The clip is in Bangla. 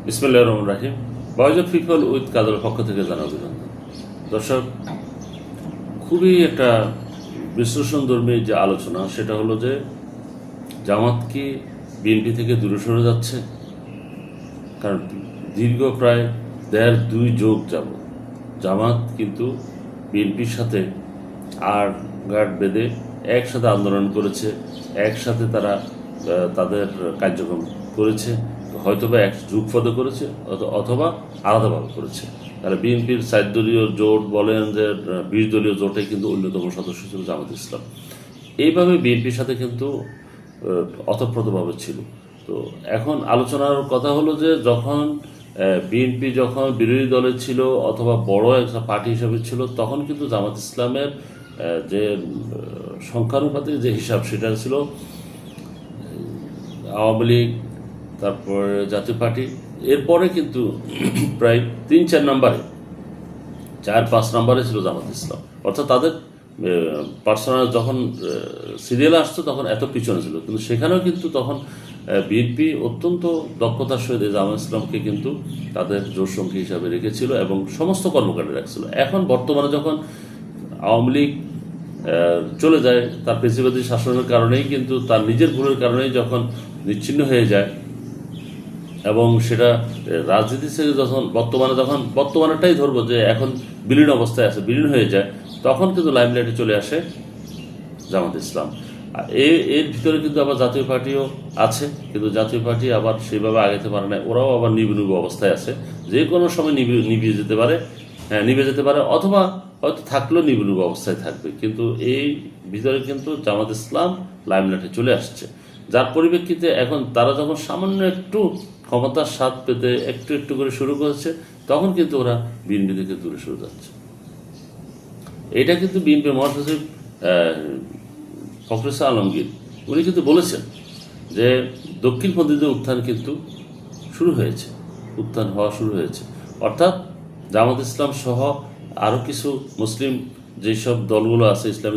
বিসমিল্লাহির রহমানির রহিম। ভয়েস অফ পিপল উইথ কাজলের পক্ষ থেকে জানা অভিনন্দন। দর্শক, খুবই একটা বিশ্লেষণধর্মী যে আলোচনা, সেটা হলো যে জামাত কি বিএনপি থেকে দূরে সরে যাচ্ছে? কারণ দীর্ঘ প্রায় 1.5-2 যুগ যাবত জামাত কিন্তু বিএনপির সাথে গাঁট বেঁধে একসাথে আন্দোলন করেছে, একসাথে তারা তাদের কার্যক্রম করেছে, হয়তোবা এক যুগপদে করেছে অথবা আলাদাভাবে করেছে। তারা বিএনপির 4 দলীয় জোট বলেন যে 20 দলীয় জোটে কিন্তু অন্যতম সদস্য ছিল জামাত ইসলাম। এইভাবে বিএনপির সাথে কিন্তু অতপ্রতভাবে ছিল। তো এখন আলোচনার কথা হলো যে যখন বিএনপি যখন বিরোধী দলে ছিল অথবা বড় একটা পার্টি হিসাবে ছিল, তখন কিন্তু জামাত ইসলামের যে সংখ্যানুপাতিক যে হিসাব, সেটা ছিল আওয়ামী লীগ, তারপর জাতীয় পার্টি, এরপরে কিন্তু প্রায় 3-4 নম্বরে, 4-5 নম্বরে ছিল জামাত ইসলাম। অর্থাৎ তাদের পার্সোনাল যখন সিরিয়াল আসতো তখন এত পিছনে ছিল, কিন্তু সেখানেও কিন্তু তখন বিএনপি অত্যন্ত দক্ষতার সহিত জামাত ইসলামকে কিন্তু তাদের জোট সঙ্গী হিসাবে রেখেছিল এবং সমস্ত কর্মকাণ্ডে রাখছিল। এখন বর্তমানে যখন আওয়ামী লীগ চলে যায়, তার পেশিবাদী শাসনের কারণেই, কিন্তু তার নিজের ভুলের কারণেই যখন নিচ্ছিন্ন হয়ে যায় এবং সেটা রাজনীতি থেকে যখন বর্তমানেটাই ধরবো যে এখন বিলীন অবস্থায় আছে, বিলীন হয়ে যায়, তখন কিন্তু লাইমলাইটে চলে আসে জামাত ইসলাম। এর ভিতরে কিন্তু আবার জাতীয় পার্টিও আছে, কিন্তু জাতীয় পার্টি আবার সেইভাবে আগাতে পারে না, ওরাও আবার নিবু অবস্থায় আছে, যে কোনো সময় নিভিয়ে যেতে পারে অথবা হয়তো থাকলেও নিবু অবস্থায় থাকবে। কিন্তু এই ভিতরে কিন্তু জামাত ইসলাম লাইমলাইটে চলে আসছে, যার পরিপ্রেক্ষিতে এখন তারা যখন সামান্য একটু ক্ষমতার স্বাদ পেতে একটু একটু করে শুরু করেছে, তখন কিন্তু ওরা বিএনপি থেকে দূরে সরে যাচ্ছে। এটা কিন্তু বিএনপির মহাসচিব ফখরুল ইসলাম আলমগীর উনি কিন্তু বলেছেন যে দক্ষিণপন্থীদের উত্থান কিন্তু উত্থান হওয়া শুরু হয়েছে। অর্থাৎ জামাত ইসলাম সহ আরও কিছু মুসলিম যেসব দলগুলো আছে, ইসলামী